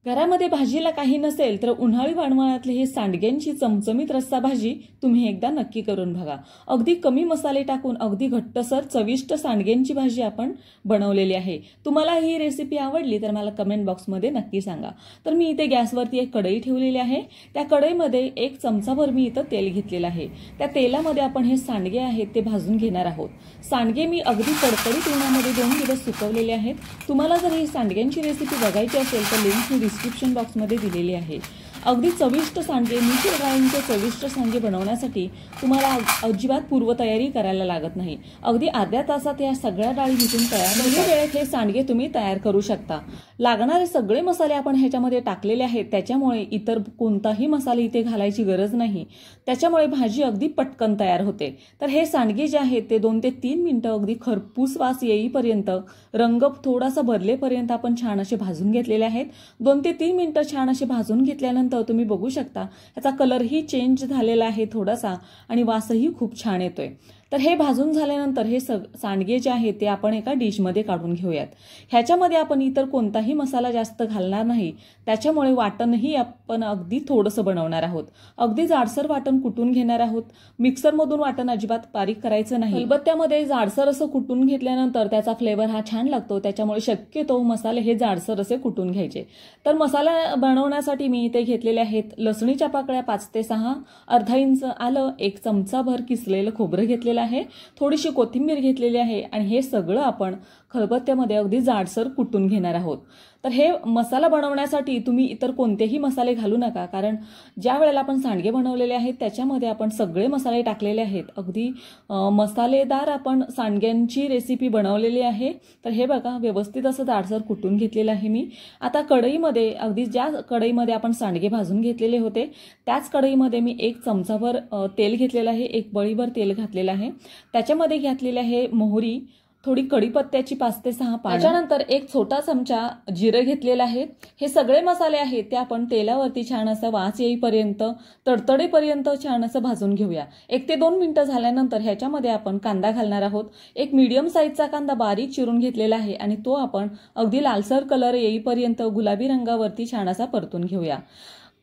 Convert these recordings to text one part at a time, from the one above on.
घरामध्ये भाजीला काही नसेल तर उन्हाळी वाळवणातले हे सांडग्यांची चमचमीत रस्सा भाजी तुम्ही एकदा नक्की करून बघा। अगदी कमी मसाले टाकून अगदी घट्टसर चविष्ट सांडग्यांची भाजी आपण बनवलेली आहे। तुम्हाला ही रेसिपी आवडली तर मला कमेंट बॉक्समध्ये नक्की सांगा। तर मी इथे गॅसवरती एक कढई ठेवलेली आहे। त्या कढईमध्ये 1 चमचाभर मी इथे तेल घेतलेलं आहे। त्या तेलामध्ये आपण हे सांडगे आहेत ते भाजून घेणार आहोत। सांडगे मी अगदी कडकडीत उन्हामध्ये 2 दिवस सुकवलेले आहेत। तुम्हाला जर ही सांडग्यांची रेसिपी बघायची असेल तर लिंक मी डिस्क्रिप्शन बॉक्समध्ये दिलेली आहे। अगदी चविष्ट सांडगे मिश्र डाळींचे चविष्ट सांडगे बनवण्यासाठी तुम्हाला अजिबात पूर्वतयारी करायला लागत नाही। अगदी अर्ध्या तासात या सगळ्या डाळी भिजून तयार होतात। वेळेत हे सांडगे तुम्ही तयार करू शकता। लागणारे सगळे मसाले आपण ह्याच्यामध्ये टाकलेले आहेत, त्याच्यामुळे इतर कोणताही मसाला इथे घालायची गरज नाही। त्याच्यामुळे भाजी अगदी पटकन तयार होते। तर हे सांडगे जे आहेत ते 2 ते 3 मिनिटं अगदी खरपूस वास येईपर्यंत, रंग थोडासा बदलेपर्यंत आपण छान असे भाजून घेतलेले आहेत। 2 ते 3 मिनिटं छान असे भाजून घेतल्यानंतर तुम्ही बघू शकता याचा कलरही चेंज झालेला आहे थोडासा आणि वासही खूप छान येतोय। तर हे भाजून झाल्यानंतर हे सांडगे जे आहेत ते आपण एका डिशमध्ये काढून घेऊयात। ह्याच्यामध्ये आपण इतर कोणताही मसाला जास्त घालणार नाही, त्याच्यामुळे वाटणही आपण अगदी थोडंसं बनवणार आहोत। अगदी जाडसर वाटण कुटून घेणार आहोत। मिक्सरमधून वाटण अजिबात बारीक करायचं नाही। खलबत्त्यामध्ये जाडसर असं कुटून घेतल्यानंतर त्याचा फ्लेवर हा छान लागतो, त्याच्यामुळे शक्यतो मसाले हे जाडसर असे कुटून घ्यायचे। तर मसाला बनवण्यासाठी मी इथे घेतलेले आहेत लसणीच्या पाकळ्या 5 ते 6, अर्धा इंच आलं, 1 चमचाभर किसलेलं खोबरं घेतलेलं आहे, थोडीशी कोथिंबीर घेतलेली आहे आणि हे सगळं आपण खलबत्त्यामध्ये अगदी जाडसर कुटून घेणार आहोत। तर हे मसाला बनवण्यासाठी तुम्ही इतर कोणतेही मसाले घालू नका, कारण ज्या वेळेला आपण सांडगे बनवलेले आहेत त्याच्यामध्ये आपण सगळे मसाले टाकलेले आहेत। अगदी मसालेदार आपण सांडग्यांची रेसिपी बनवलेली आहे। तर हे बघा व्यवस्थित असं जाडसर कुटून घेतलेलं आहे मी। आता कढईमध्ये अगदी ज्या कढईमध्ये आपण सांडगे भाजून घेतलेले होते त्याच कढईमध्ये मी 1 चमचाभर तेल घेतलेलं आहे, 1 बळीभर तेल घातलेलं आहे। त्याच्यामध्ये घातलेले आहे मोहरी, थोडी कढीपत्त्याची 5 ते 6 पानं, त्याच्यानंतर 1 छोटा चमचा जिरे घेतलेला आहे। हे सगळे मसाले आहेत ते आपण तेलावरती छान असा वास येईपर्यंत, तडतडेपर्यंत छान असं भाजून घेऊया। 1 ते 2 मिनिटं झाल्यानंतर ह्याच्यामध्ये आपण कांदा घालणार आहोत। एक मीडियम साईजचा कांदा बारीक चिरून घेतलेला आहे आणि तो आपण अगदी लालसर कलर येईपर्यंत गुलाबी रंगावरती छान असा परतून घेऊया।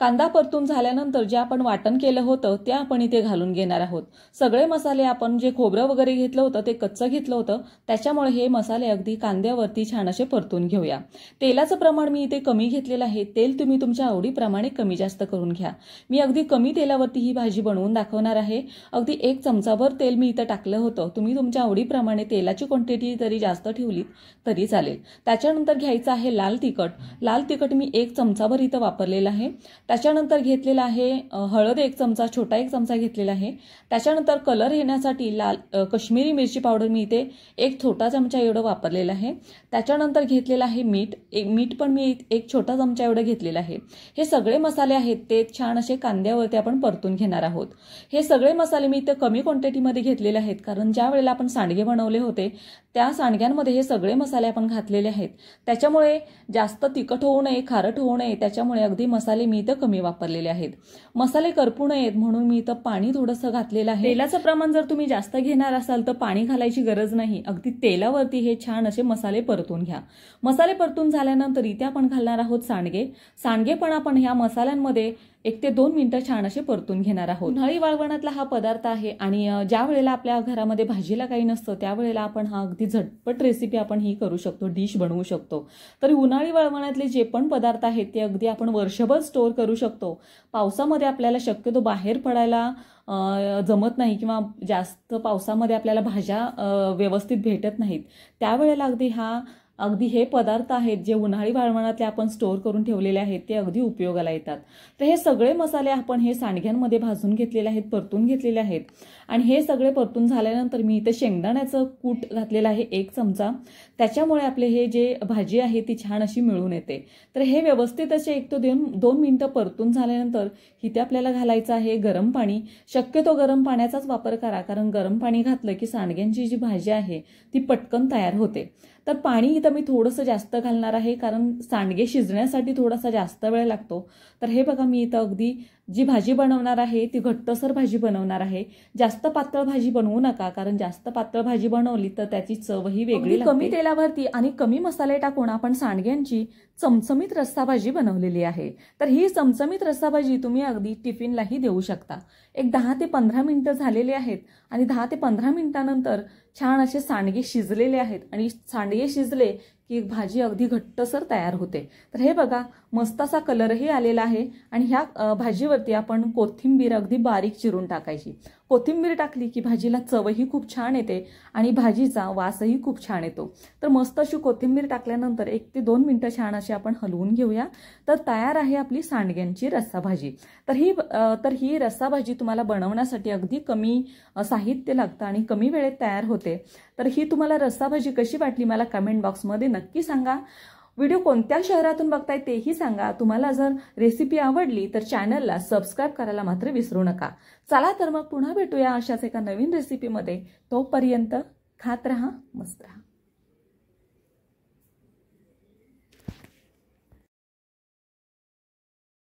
कांदा परतून झाल्यानंतर जे आपण वाटण केलं होतं ते आपण इथे घालून घेणार आहोत। सगळे मसाले आपण जे खोबरं वगैरे घेतलं होतं ते कच्चं घेतलं होतं, त्याच्यामुळे हे मसाले अगदी कांद्यावरती छान असे परतून घेऊया। तेलाचं प्रमाण मी इथे कमी घेतलेलं आहे। तेल तुम्ही तुमच्या आवडीप्रमाणे कमी जास्त करून घ्या। मी अगदी कमी तेलावरती ही भाजी बनवून दाखवणार आहे। अगदी 1 चमचाभर तेल मी इथे टाकलं होतं। तुम्ही तुमच्या आवडीप्रमाणे तेलाची क्वांटिटी जरी जास्त ठेवली तरी चालेल। त्याच्यानंतर घ्यायचं आहे लाल तिखट। लाल तिखट मी 1 चमचाभर इथं वापरलेलं आहे। त्याच्यानंतर घेतलेला आहे हळद 1 चमचा, छोटा 1 चमचा घेतलेला आहे। त्याच्यानंतर कलर येण्यासाठी लाल काश्मीरी मिरची पावडर मी इथे 1 छोटा चमचा एवढं वापरलेलं आहे। त्याच्यानंतर घेतलेलं आहे मीठ पण मी 1 छोटा चमचा एवढं घेतलेलं आहे। हे सगळे मसाले आहेत ते छान असे कांद्यावरती आपण परतून घेणार आहोत। हे सगळे मसाले मी इथे कमी क्वांटिटीमध्ये घेतलेले आहेत, कारण ज्या वेळेला आपण सांडगे बनवले होते त्या सांडग्यांमध्ये हे सगळे मसाले आपण घातलेले आहेत, त्याच्यामुळे जास्त तिखट होऊ नये, खारट होऊ नये, त्याच्यामुळे अगदी मसाले मी इथं कमी वापरलेले आहेत। मसाले करपू नयेत म्हणून मी इथं पाणी थोडंसं घातलेलं आहे। तेलाचं प्रमाण जर तुम्ही जास्त घेणार असाल तर पाणी घालायची गरज नाही। अगदी तेलावरती हे छान असे मसाले परतून घ्या। मसाले परतून झाल्यानंतर इथे आपण घालणार आहोत सांडगे पण आपण ह्या मसाल्यांमध्ये 1 ते 2 मिनिटं छान असे परतून घेणार आहोत। उन्हाळी वाळवणातला हा पदार्थ आहे आणि ज्या वेळेला आपल्या घरामध्ये भाजीला काही नसतं त्यावेळेला आपण हा अगदी झटपट रेसिपी आपण ही करू शकतो, डिश बनवू शकतो। तर उन्हाळी वाळवणातले जे पण पदार्थ आहेत ते अगदी आपण वर्षभर स्टोर करू शकतो। पावसामध्ये आपल्याला शक्यतो बाहेर पडायला जमत नाही किंवा जास्त पावसामध्ये आपल्याला भाज्या व्यवस्थित भेटत नाहीत, त्यावेळेला अगदी हे पदार्थ आहेत जे उन्हाळी वाळवणातले आपण स्टोर करून ठेवलेले आहेत ते अगदी उपयोगाला येतात। तर हे सगळे मसाले आपण हे सांडग्यांमध्ये भाजून घेतलेले आहेत, परतून घेतलेले आहेत आणि हे सगळे परतून झाल्यानंतर मी इथे शेंगदाण्याचं कूट घातलेलं आहे 1 चमचा, त्याच्यामुळे आपले हे जे भाजी आहे ती छान अशी मिळून येते। तर हे व्यवस्थित असे 1 ते 2 मिनिटं परतून झाल्यानंतर इथे आपल्याला घालायचं आहे गरम पाणी। शक्यतो गरम पाण्याचाच वापर करा, कारण गरम पाणी घातलं की सांडग्यांची जी भाजी आहे ती पटकन तयार होते। तर पाणी इथं मी थोडंसं जास्त घालणार आहे, कारण सांडगे शिजण्यासाठी थोडासा जास्त वेळ लागतो। तर हे बघा मी इथं अगदी जी भाजी बनवणार आहे ती घट्टसर भाजी बनवणार आहे. जास्त पातळ भाजी बनवू नका, कारण जास्त पातळ भाजी बनवली तर त्याची चवही वेगळी लागते. कमी तेलावरती आणि कमी मसाले टाकून आपण सांडग्यांची चमचमीत रस्सा भाजी बनवलेली आहे. तर ही चमचमीत रस्सा भाजी तुम्ही अगदी टिफिनलाही देऊ शकता. एक 10 ते 15 मिनिटं झालेली आहेत आणि 10 ते 15 मिनिटानंतर छान असे सांडगे शिजलेले आहेत आणि सांडगे शिजले की भाजी अगदी घट्टसर तयार होते. तर हे बघा, मस्त असा कलरही आलेला आहे आणि ह्या भाजीवरती आपण कोथिंबीर अगदी बारीक चिरून टाकायची. कोथिंबीर टाकली की भाजीला चवही खूप छान येते आणि भाजीचा वासही खूप छान येतो. तर मस्त अशी कोथिंबीर टाकल्यानंतर 1 ते 2 मिनिटं छान अशी आपण हलवून घेऊया. तर तयार आहे आपली सांडग्यांची रस्सा भाजी. तर ही रस्सा भाजी तुम्हाला बनवण्यासाठी अगदी कमी साहित्य लागतं आणि कमी वेळेत तयार होते. तर ही तुम्हाला रस्सा भाजी कशी वाटली मला कमेंट बॉक्समध्ये नक्की सांगा. व्हिडिओ कोणत्या शहरातून बघताय तेही सांगा. तुम्हाला जर रेसिपी आवडली तर चॅनलला सबस्क्राईब करायला मात्र विसरू नका. चला तर मग पुन्हा भेटूया अशाच एका नवीन रेसिपीमध्ये. तोपर्यंत खात रहा, मस्त रहा.